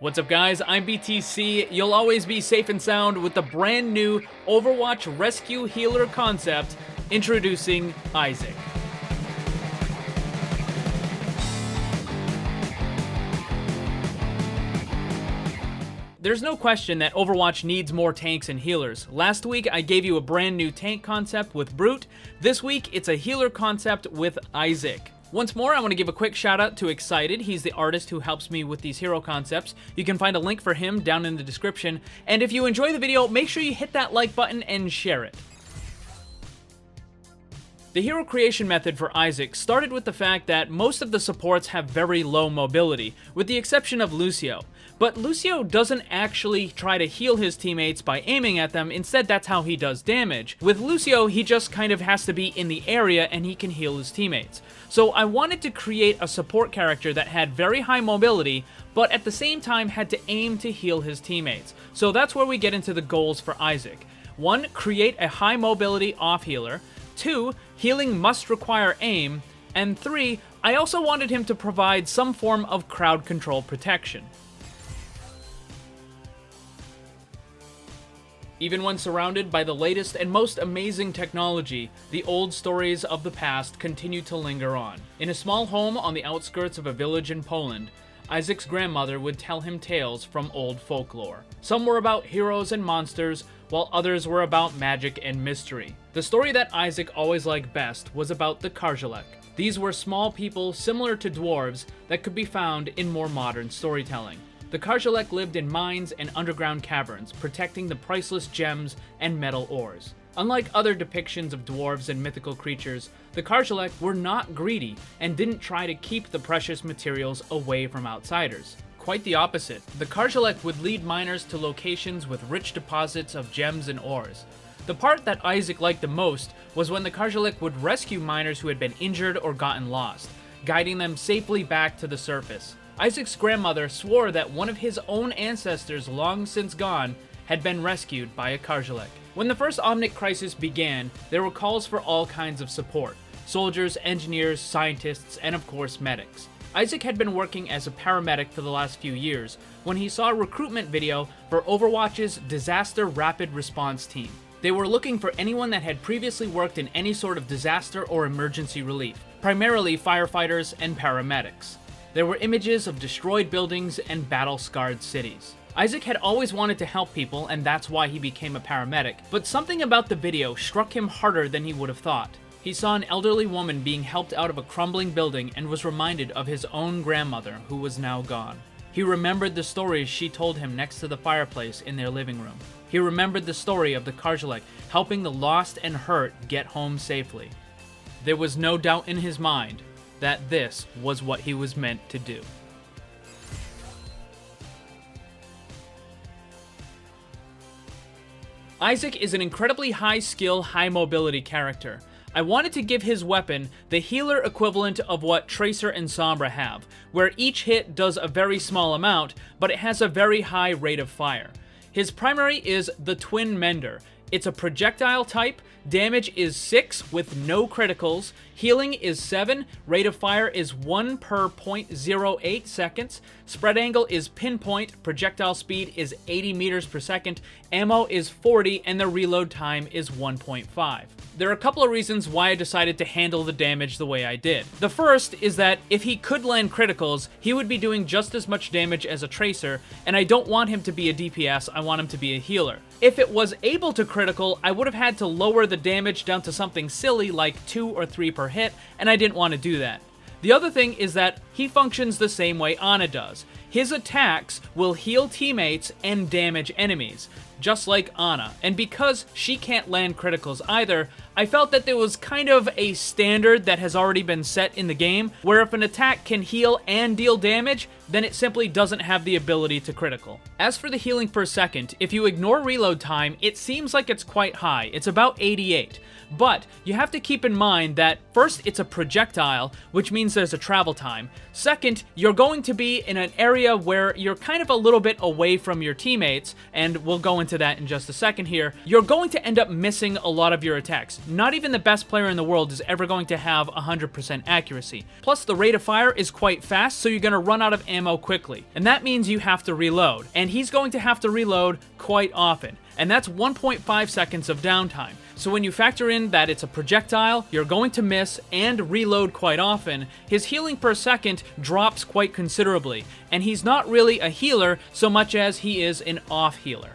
What's up guys, I'm BTC. You'll always be safe and sound with the brand new Overwatch Rescue Healer concept, introducing Izaak. There's no question that Overwatch needs more tanks and healers. Last week I gave you a brand new tank concept with Brute. This week it's a healer concept with Izaak. Once more, I want to give a quick shout out to X-SEIDE-T. He's the artist who helps me with these hero concepts. You can find a link for him down in the description. And if you enjoy the video, make sure you hit that like button and share it. The hero creation method for Izaak started with the fact that most of the supports have very low mobility, with the exception of Lucio. But Lucio doesn't actually try to heal his teammates by aiming at them, instead that's how he does damage. With Lucio, he just kind of has to be in the area and he can heal his teammates. So I wanted to create a support character that had very high mobility, but at the same time had to aim to heal his teammates. So that's where we get into the goals for Izaak. 1. Create a high mobility off healer. 2. Healing must require aim. And 3. I also wanted him to provide some form of crowd control protection. Even when surrounded by the latest and most amazing technology, the old stories of the past continue to linger on. In a small home on the outskirts of a village in Poland, Izaak's grandmother would tell him tales from old folklore. Some were about heroes and monsters, while others were about magic and mystery. The story that Izaak always liked best was about the Karjalek. These were small people similar to dwarves that could be found in more modern storytelling. The Karjalek lived in mines and underground caverns, protecting the priceless gems and metal ores. Unlike other depictions of dwarves and mythical creatures, the Karjalek were not greedy and didn't try to keep the precious materials away from outsiders. Quite the opposite, the Karjalek would lead miners to locations with rich deposits of gems and ores. The part that Izaak liked the most was when the Karjalek would rescue miners who had been injured or gotten lost, guiding them safely back to the surface. Izaak's grandmother swore that one of his own ancestors, long since gone, had been rescued by a Karjalek. When the first Omnic crisis began, there were calls for all kinds of support: soldiers, engineers, scientists, and of course medics. Izaak had been working as a paramedic for the last few years when he saw a recruitment video for Overwatch's Disaster Rapid Response Team. They were looking for anyone that had previously worked in any sort of disaster or emergency relief, primarily firefighters and paramedics. There were images of destroyed buildings and battle-scarred cities. Izaak had always wanted to help people, and that's why he became a paramedic, but something about the video struck him harder than he would have thought. He saw an elderly woman being helped out of a crumbling building and was reminded of his own grandmother, who was now gone. He remembered the stories she told him next to the fireplace in their living room. He remembered the story of the Karjalek helping the lost and hurt get home safely. There was no doubt in his mind that this was what he was meant to do. Izaak is an incredibly high-skill, high-mobility character. I wanted to give his weapon the healer equivalent of what Tracer and Sombra have, where each hit does a very small amount, but it has a very high rate of fire. His primary is the Twin Mender. It's a projectile type, damage is 6 with no criticals, healing is 7, rate of fire is 1 per 0.08 seconds, spread angle is pinpoint, projectile speed is 80 meters per second, ammo is 40, and the reload time is 1.5. There are a couple of reasons why I decided to handle the damage the way I did. The first is that if he could land criticals, he would be doing just as much damage as a Tracer, and I don't want him to be a DPS, I want him to be a healer. If it was able to critical, I would have had to lower the damage down to something silly like 2 or 3 per hit, and I didn't want to do that. The other thing is that he functions the same way Ana does. His attacks will heal teammates and damage enemies, just like Ana. And because she can't land criticals either, I felt that there was kind of a standard that has already been set in the game, where if an attack can heal and deal damage, then it simply doesn't have the ability to critical. As for the healing per second, if you ignore reload time, it seems like it's quite high. It's about 88. But you have to keep in mind that first, it's a projectile, which means there's a travel time. Second, you're going to be in an area area where you're kind of a little bit away from your teammates, and we'll go into that in just a second here, you're going to end up missing a lot of your attacks. Not even the best player in the world is ever going to have 100% accuracy. Plus, the rate of fire is quite fast, so you're going to run out of ammo quickly. And that means you have to reload. And he's going to have to reload quite often. And that's 1.5 seconds of downtime. So when you factor in that it's a projectile, you're going to miss and reload quite often, his healing per second drops quite considerably. And he's not really a healer so much as he is an off healer.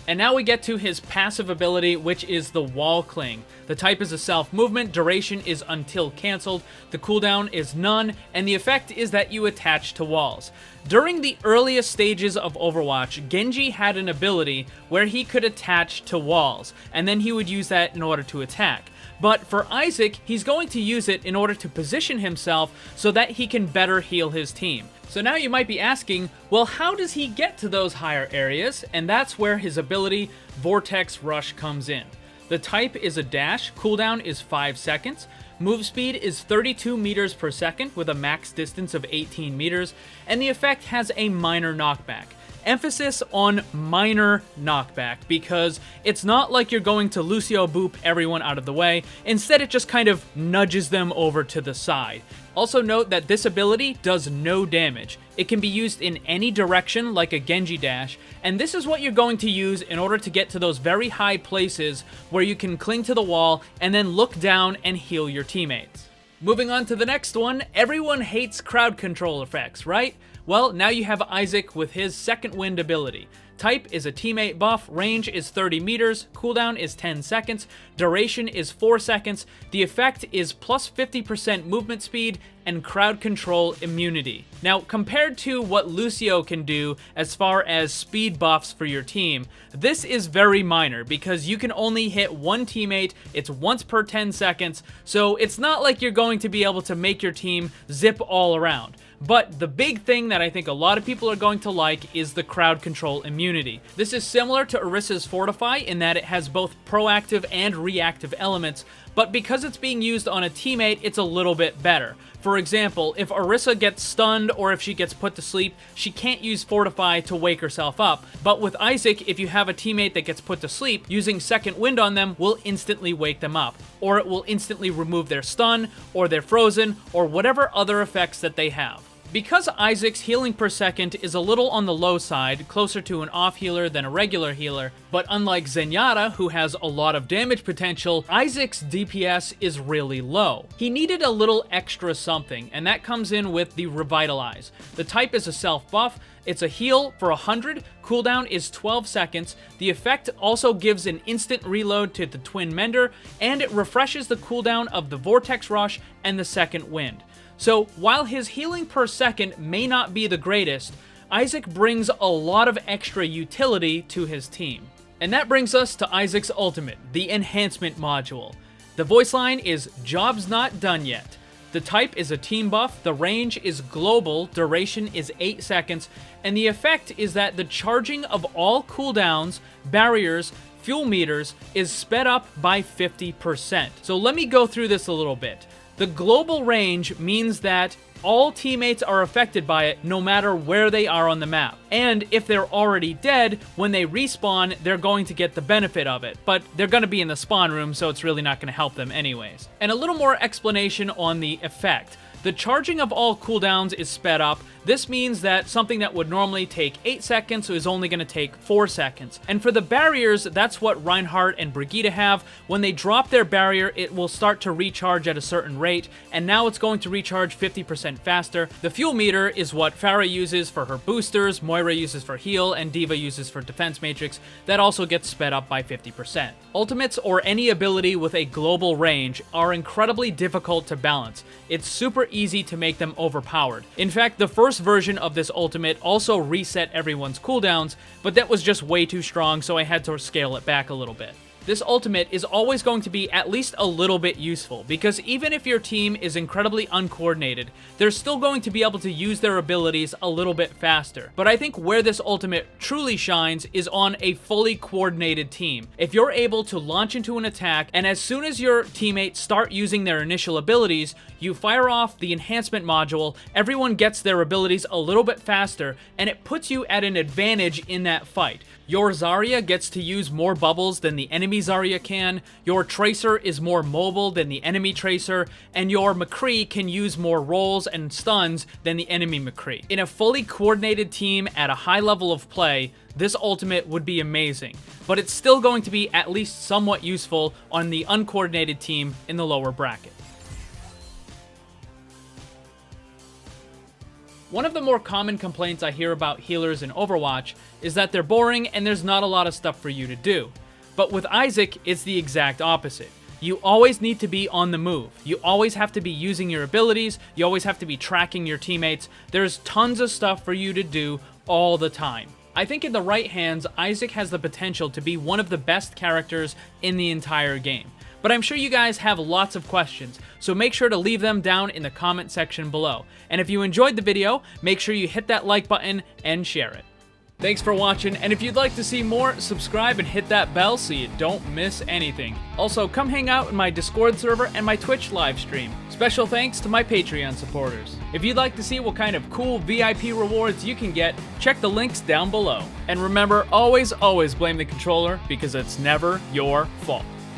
And now we get to his passive ability, which is the Wall Cling. The type is a self-movement, duration is until cancelled, the cooldown is none, and the effect is that you attach to walls. During the earliest stages of Overwatch, Genji had an ability where he could attach to walls, and then he would use that in order to attack. But for Izaak, he's going to use it in order to position himself so that he can better heal his team. So now you might be asking, well, how does he get to those higher areas? And that's where his ability, Vortex Rush, comes in. The type is a dash, cooldown is 5 seconds, move speed is 32 meters per second with a max distance of 18 meters, and the effect has a minor knockback. Emphasis on minor knockback, because it's not like you're going to Lucio boop everyone out of the way. Instead, it just kind of nudges them over to the side. Also note that this ability does no damage. It can be used in any direction like a Genji dash, and this is what you're going to use in order to get to those very high places where you can cling to the wall and then look down and heal your teammates. Moving on to the next one, everyone hates crowd control effects, right? Well, now you have Izaak with his Second Wind ability. Type is a teammate buff, range is 30 meters, cooldown is 10 seconds, duration is 4 seconds, the effect is plus 50% movement speed, and crowd control immunity. Now, compared to what Lucio can do as far as speed buffs for your team, this is very minor because you can only hit one teammate, it's once per 10 seconds, so it's not like you're going to be able to make your team zip all around. But the big thing that I think a lot of people are going to like is the crowd control immunity. This is similar to Orisa's Fortify in that it has both proactive and reactive elements, but because it's being used on a teammate, it's a little bit better. For example, if Orisa gets stunned or if she gets put to sleep, she can't use Fortify to wake herself up. But with Izaak, if you have a teammate that gets put to sleep, using Second Wind on them will instantly wake them up. Or it will instantly remove their stun, or their frozen, or whatever other effects that they have. Because Izaak's healing per second is a little on the low side, closer to an off healer than a regular healer, but unlike Zenyatta, who has a lot of damage potential, Izaak's DPS is really low. He needed a little extra something, and that comes in with the Revitalize. The type is a self buff, it's a heal for 100, cooldown is 12 seconds, the effect also gives an instant reload to the Twin Mender, and it refreshes the cooldown of the Vortex Rush and the Second Wind. So, while his healing per second may not be the greatest, Izaak brings a lot of extra utility to his team. And that brings us to Izaak's ultimate, the Enhancement module. The voice line is "Job's not done yet." The type is a team buff, the range is global, duration is 8 seconds, and the effect is that the charging of all cooldowns, barriers, fuel meters is sped up by 50%. So let me go through this a little bit. The global range means that all teammates are affected by it no matter where they are on the map. And if they're already dead, when they respawn, they're going to get the benefit of it. But they're going to be in the spawn room, so it's really not going to help them anyways. And a little more explanation on the effect. The charging of all cooldowns is sped up. This means that something that would normally take 8 seconds is only going to take 4 seconds. And for the barriers, that's what Reinhardt and Brigitte have. When they drop their barrier, it will start to recharge at a certain rate, and now it's going to recharge 50% faster. The fuel meter is what Pharah uses for her boosters, Moira uses for heal, and D.Va uses for defense matrix. That also gets sped up by 50%. Ultimates or any ability with a global range are incredibly difficult to balance. It's super easy to make them overpowered. In fact, the first version of this ultimate also reset everyone's cooldowns, but that was just way too strong, so I had to scale it back a little bit. This ultimate is always going to be at least a little bit useful, because even if your team is incredibly uncoordinated, they're still going to be able to use their abilities a little bit faster. But I think where this ultimate truly shines is on a fully coordinated team. If you're able to launch into an attack, and as soon as your teammates start using their initial abilities, you fire off the enhancement module, everyone gets their abilities a little bit faster, and it puts you at an advantage in that fight. Your Zarya gets to use more bubbles than the enemy Zarya can, your Tracer is more mobile than the enemy Tracer, and your McCree can use more rolls and stuns than the enemy McCree. In a fully coordinated team at a high level of play, this ultimate would be amazing, but it's still going to be at least somewhat useful on the uncoordinated team in the lower bracket. One of the more common complaints I hear about healers in Overwatch is that they're boring and there's not a lot of stuff for you to do. But with Izaak, it's the exact opposite. You always need to be on the move. You always have to be using your abilities, you always have to be tracking your teammates. There's tons of stuff for you to do all the time. I think in the right hands, Izaak has the potential to be one of the best characters in the entire game. But I'm sure you guys have lots of questions, so make sure to leave them down in the comment section below. And if you enjoyed the video, make sure you hit that like button and share it. Thanks for watching, and if you'd like to see more, subscribe and hit that bell so you don't miss anything. Also, come hang out in my Discord server and my Twitch live stream. Special thanks to my Patreon supporters. If you'd like to see what kind of cool VIP rewards you can get, check the links down below. And remember, always blame the controller, because it's never your fault.